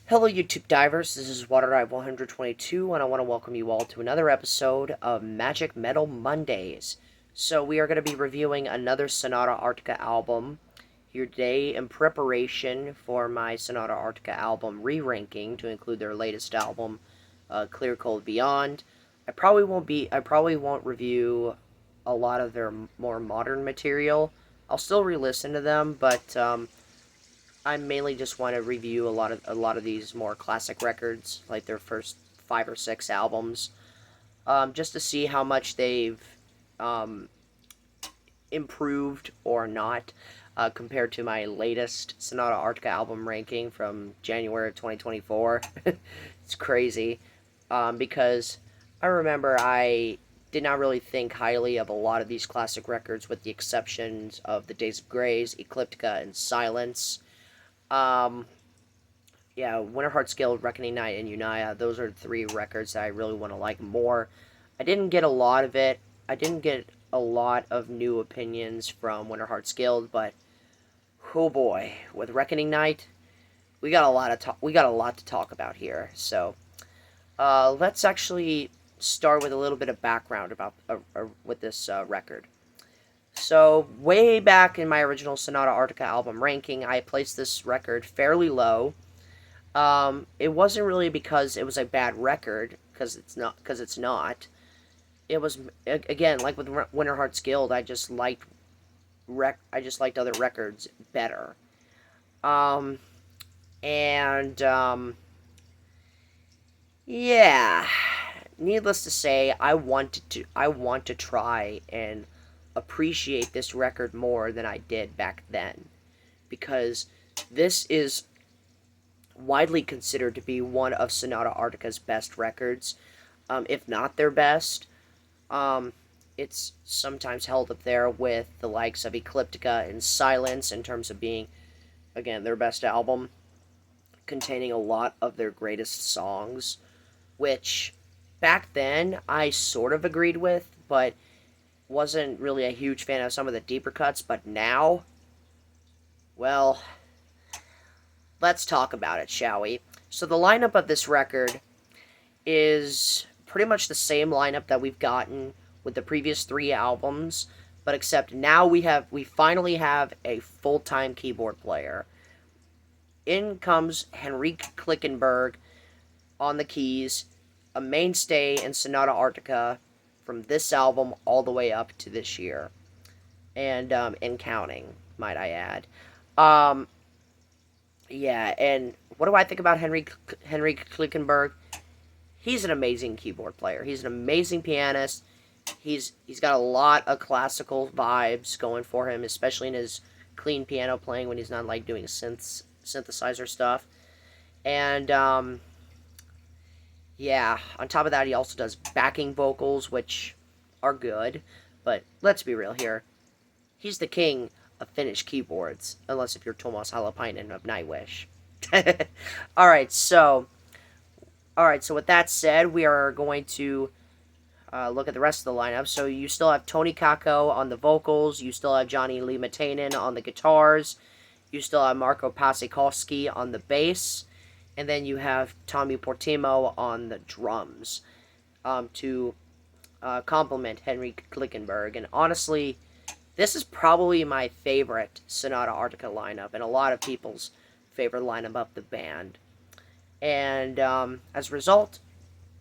Hello, YouTube divers. This is WaterDive 122, and I want to welcome you all to another episode of Magic Metal Mondays. So, we are going to be reviewing another Sonata Arctica album here today in preparation for my Sonata Arctica album re-ranking to include their latest album, Clear Cold Beyond. I probably won't review a lot of their more modern material. I'll still re-listen to them, but I mainly just want to review a lot of these more classic records, like their first 5 or 6 albums, just to see how much they've um, improved or not compared to my latest Sonata Arctica album ranking from January of 2024. It's crazy because I remember I did not really think highly of a lot of these classic records, with the exceptions of The Days of Grays, Ecliptica, and Silence. Um, yeah, Winterheart's Guild, Reckoning Night, and Unaya. Those are 3 records that I really want to like more. I didn't get a lot of it. I didn't get a lot of new opinions from Winterheart's Guild, but oh boy, with Reckoning Night, we got a lot to talk about here. So let's actually start with a little bit of background about with this record. So way back in my original Sonata Arctica album ranking, I placed this record fairly low. It wasn't really because it was a bad record, because it's not. Because it's not. It was again, like with Winterheart's Guild. I just liked other records better. Um, and yeah. Needless to say, I want to try and appreciate this record more than I did back then, because this is widely considered to be one of Sonata Arctica's best records, if not their best. Um, it's sometimes held up there with the likes of Ecliptica and Silence in terms of being, again, their best album, containing a lot of their greatest songs, which back then I sort of agreed with, but wasn't really a huge fan of some of the deeper cuts. But now, well, let's talk about it, shall we? So the lineup of this record is pretty much the same lineup that we've gotten with the previous 3 albums, but except now we finally have a full-time keyboard player. In comes Henrik Klickenberg on the keys, a mainstay in Sonata Arctica from this album all the way up to this year, and counting, might I add. Um, yeah, and what do I think about Henrik Klickenberg? He's an amazing keyboard player. He's an amazing pianist. He's got a lot of classical vibes going for him, especially in his clean piano playing when he's not like doing synthesizer stuff. And yeah, on top of that, he also does backing vocals, which are good. But let's be real here. He's the king of Finnish keyboards, unless if you're Tomas Halapainen of Nightwish. All right. So with that said, we are going to look at the rest of the lineup. So you still have Toni Kakko on the vocals. You still have Johnny Liimatainen on the guitars. You still have Marco Pasikowski on the bass. And then you have Tommy Portimo on the drums to complement Henrik Klickenberg. And honestly, this is probably my favorite Sonata Arctica lineup, and a lot of people's favorite lineup of the band. And as a result,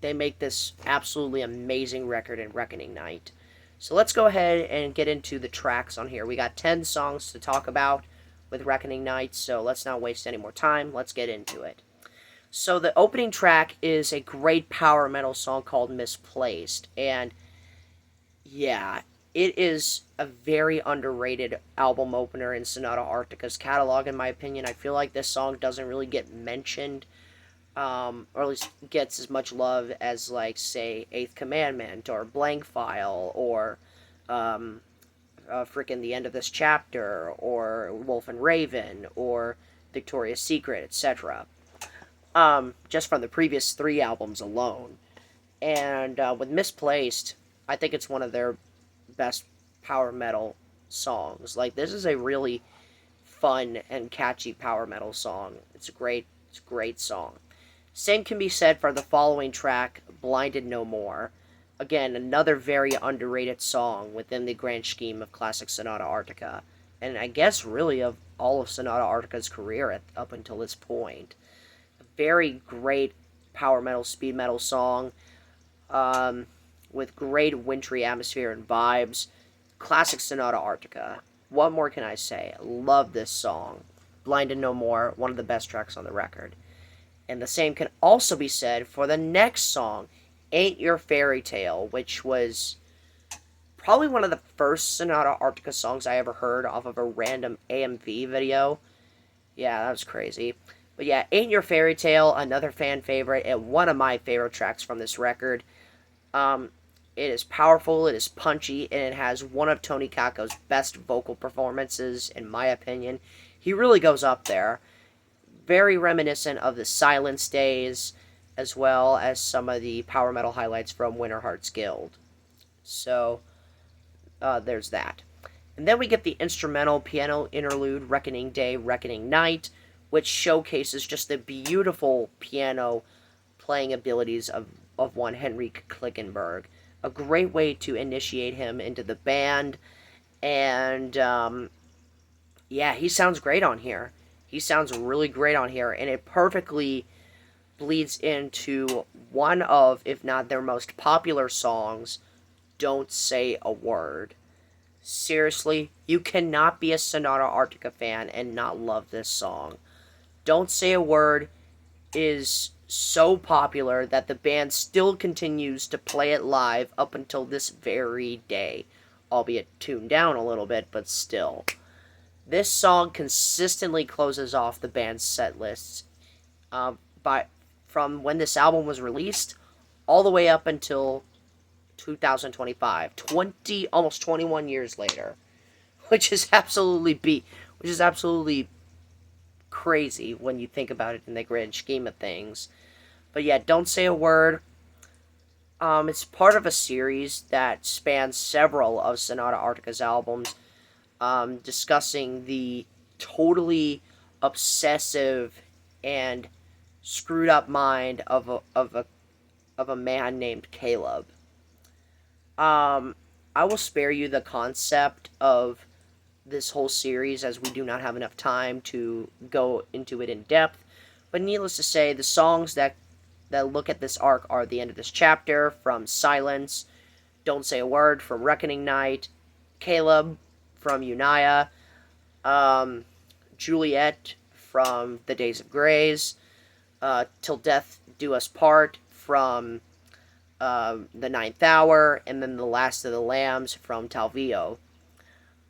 they make this absolutely amazing record in Reckoning Night. So let's go ahead and get into the tracks on here. We got 10 songs to talk about with Reckoning Night, so let's not waste any more time. Let's get into it. So the opening track is a great power metal song called Misplaced, and yeah, it is a very underrated album opener in Sonata Arctica's catalog, in my opinion. I feel like this song doesn't really get mentioned, or at least gets as much love as, like, say, Eighth Commandment, or Blank File, or frickin' The End of This Chapter, or Wolf and Raven, or Victoria's Secret, etc. Just from the previous 3 albums alone. And with Misplaced, I think it's one of their best power metal songs. Like, this is a really fun and catchy power metal song. It's a great It's a great song. Same can be said for the following track, Blinded No More. Again, another very underrated song within the grand scheme of classic Sonata Arctica. And I guess really of all of Sonata Arctica's career up until this point. A very great power metal, speed metal song um, with great wintry atmosphere and vibes. Classic Sonata Arctica. What more can I say? Love this song. Blinded No More, one of the best tracks on the record. And the same can also be said for the next song, Ain't Your Fairy Tale, which was probably one of the first Sonata Arctica songs I ever heard off of a random AMV video. Yeah, that was crazy. But yeah, Ain't Your Fairy Tale, another fan favorite, and one of my favorite tracks from this record. Um, it is powerful, it is punchy, and it has one of Tony Kakko's best vocal performances, in my opinion. He really goes up there. Very reminiscent of the Silence days, as well as some of the power metal highlights from Winter Hearts Guild. So, there's that. And then we get the instrumental piano interlude, Reckoning Day, Reckoning Night, which showcases just the beautiful piano playing abilities of one Henrik Klickenberg. A great way to initiate him into the band. And, yeah, he sounds great on here. He sounds really great on here, and it perfectly bleeds into one of, if not their most popular songs, Don't Say a Word. Seriously, you cannot be a Sonata Arctica fan and not love this song. Don't Say a Word is so popular that the band still continues to play it live up until this very day, albeit tuned down a little bit, but still. This song consistently closes off the band's set lists from when this album was released all the way up until 2025, almost 21 years later, which is absolutely crazy when you think about it in the grand scheme of things. But yeah, Don't Say a Word. It's part of a series that spans several of Sonata Arctica's albums, discussing the totally obsessive and screwed up mind of a man named Caleb. I will spare you the concept of this whole series as we do not have enough time to go into it in depth. But needless to say, the songs that look at this arc are The End of This Chapter from Silence, Don't Say a Word from Reckoning Night, Caleb from Unaya, Juliet from The Days of Grays, Till Death Do Us Part from The Ninth Hour, and then The Last of the Lambs from Talvio.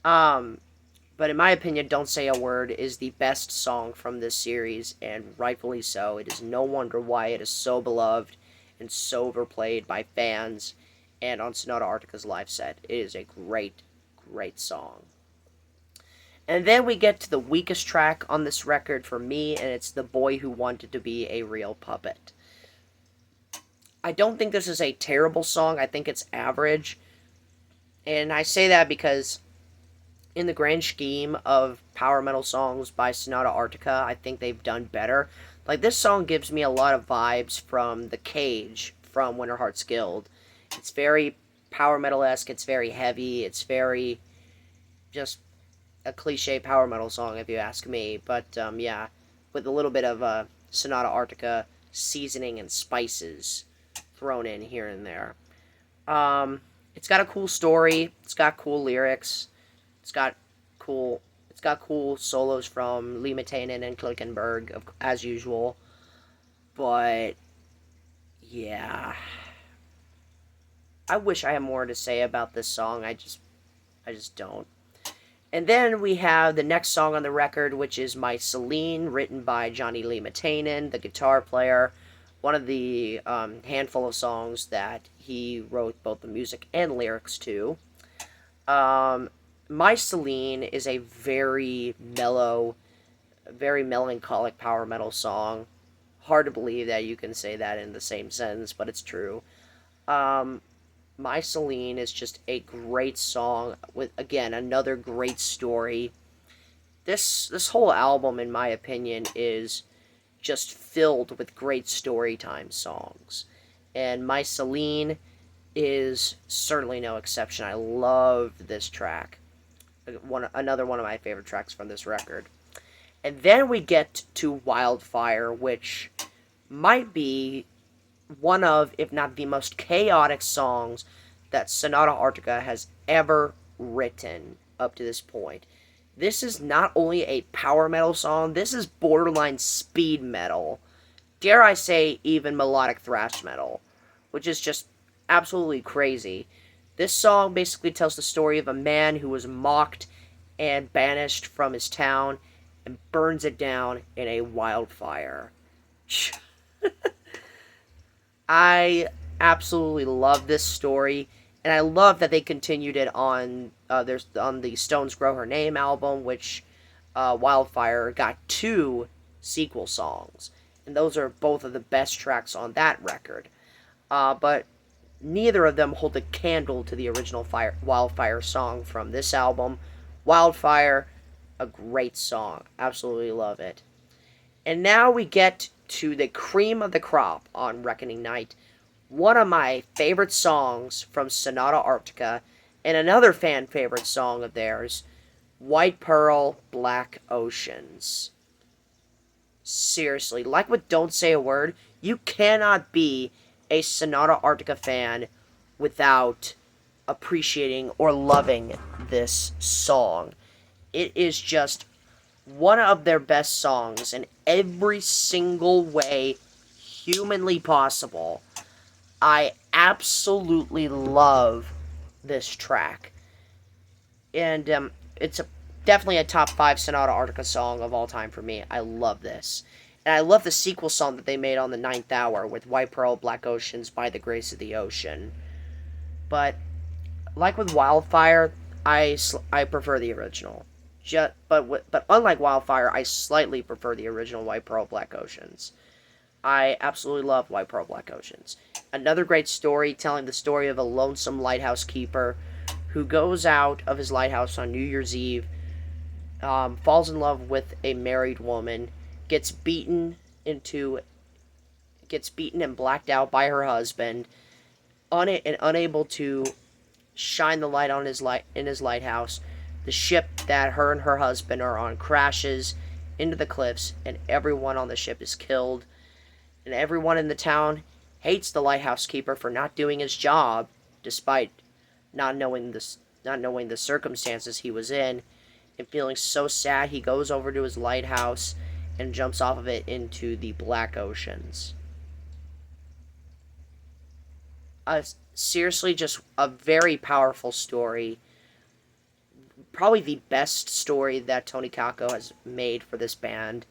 But in my opinion, Don't Say a Word is the best song from this series, and rightfully so. It is no wonder why it is so beloved and so overplayed by fans and on Sonata Arctica's live set. It is a great, great song. And then we get to the weakest track on this record for me, and it's The Boy Who Wanted to Be a Real Puppet. I don't think this is a terrible song. I think it's average. And I say that because in the grand scheme of power metal songs by Sonata Arctica, I think they've done better. Like, this song gives me a lot of vibes from The Cage from Winter Hearts Guild. It's very power metal-esque, it's very heavy, it's very just a cliche power metal song if you ask me. But, yeah, with a little bit of Sonata Arctica seasoning and spices thrown in here and there. It's got a cool story, it's got cool lyrics, it's got cool solos from Lee Matainen and Klickenberg, as usual. But yeah, I wish I had more to say about this song. I just don't. And then we have the next song on the record, which is My Celine, written by Johnny Lee Matainen, the guitar player. One of the handful of songs that he wrote both the music and lyrics to. My Celine is a very mellow, very melancholic power metal song. Hard to believe that you can say that in the same sentence, but it's true. My Celine is just a great song with, again, another great story. This whole album, in my opinion, is just filled with great story time songs. And My Celine is certainly no exception. I love this track. Another one of my favorite tracks from this record. And then we get to Wildfire, which might be one of, if not the most chaotic songs that Sonata Arctica has ever written up to this point. This is not only a power metal song, this is borderline speed metal. Dare I say, even melodic thrash metal, which is just absolutely crazy. This song basically tells the story of a man who was mocked and banished from his town and burns it down in a wildfire. I absolutely love this story, and I love that they continued it on on the Stones Grow Her Name album, which Wildfire got 2 sequel songs, and those are both of the best tracks on that record. But neither of them hold a candle to the original Wildfire song from this album. Wildfire, a great song, absolutely love it. And now we get to the cream of the crop on Reckoning Night, one of my favorite songs from Sonata Arctica, and another fan favorite song of theirs, White Pearl, Black Oceans. Seriously, like with Don't Say a Word, you cannot be a Sonata Arctica fan without appreciating or loving this song. It is just one of their best songs in every single way humanly possible. I absolutely love this track. And it's definitely a top 5 Sonata Arctica song of all time for me. I love this. And I love the sequel song that they made on the 9th Hour with White Pearl, Black Oceans, By the Grace of the Ocean. But, like with Wildfire, I prefer the original. But unlike Wildfire, I slightly prefer the original White Pearl, Black Oceans. I absolutely love White Pearl, Black Oceans. Another great story telling the story of a lonesome lighthouse keeper who goes out of his lighthouse on New Year's Eve, falls in love with a married woman, gets beaten and blacked out by her husband, and unable to shine the light on in his lighthouse. The ship that her and her husband are on crashes into the cliffs, and everyone on the ship is killed. And everyone in the town hates the lighthouse keeper for not doing his job, despite not knowing the circumstances he was in. And feeling so sad, he goes over to his lighthouse and jumps off of it into the Black Oceans. Seriously, just a very powerful story. Probably the best story that Tony Kakko has made for this band.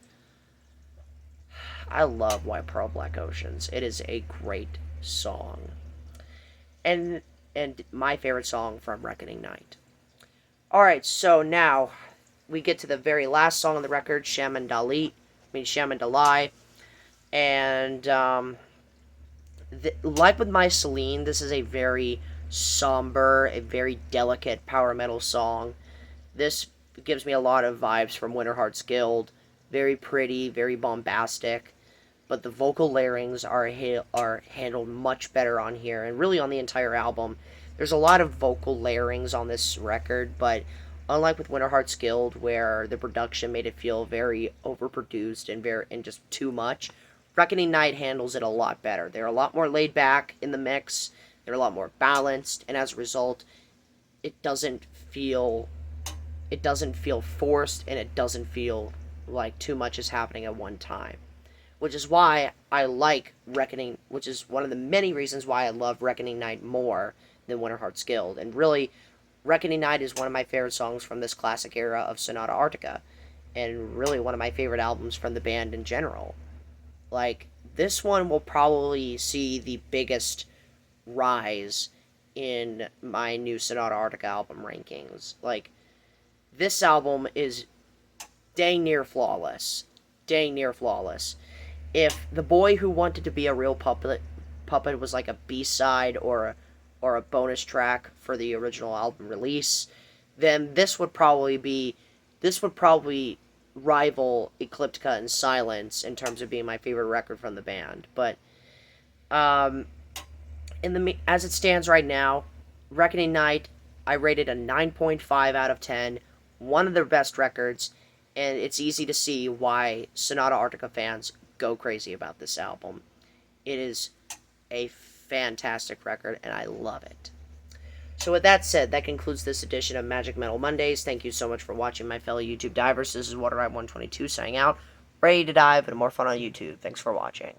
I love White Pearl, Black Oceans. It is a great song. And my favorite song from Reckoning Night. Alright, so now we get to the very last song on the record, Shaman Dalai. And like with My Celine, this is a very somber, a very delicate power metal song. This gives me a lot of vibes from Winterheart's Guild. Very pretty, very bombastic. But the vocal layerings are handled much better on here, and really on the entire album. There's a lot of vocal layerings on this record, but unlike with Winterheart's Guild, where the production made it feel very overproduced and just too much, Reckoning Night handles it a lot better. They're a lot more laid back in the mix. They're a lot more balanced, and as a result, it doesn't feel forced, and it doesn't feel like too much is happening at one time. Which is why I like Reckoning, which is one of the many reasons why I love Reckoning Night more than Winterheart's Guild. And really, Reckoning Night is one of my favorite songs from this classic era of Sonata Arctica, and really one of my favorite albums from the band in general. Like, this one will probably see the biggest rise in my new Sonata Arctica album rankings. Like, this album is dang near flawless. Dang near flawless. If The Boy Who Wanted to Be a Real Puppet was like a B-side or a bonus track for the original album release, then this would probably rival Ecliptica and Silence in terms of being my favorite record from the band. But um, as it stands right now, Reckoning Night, I rated a 9.5 out of 10. One of their best records, and it's easy to see why Sonata Arctica fans go crazy about this album. It is a fantastic record, and I love it. So with that said, that concludes this edition of Magic Metal Mondays. Thank you so much for watching, my fellow YouTube divers. This is WaterRide122 signing out, ready to dive and more fun on YouTube. Thanks for watching.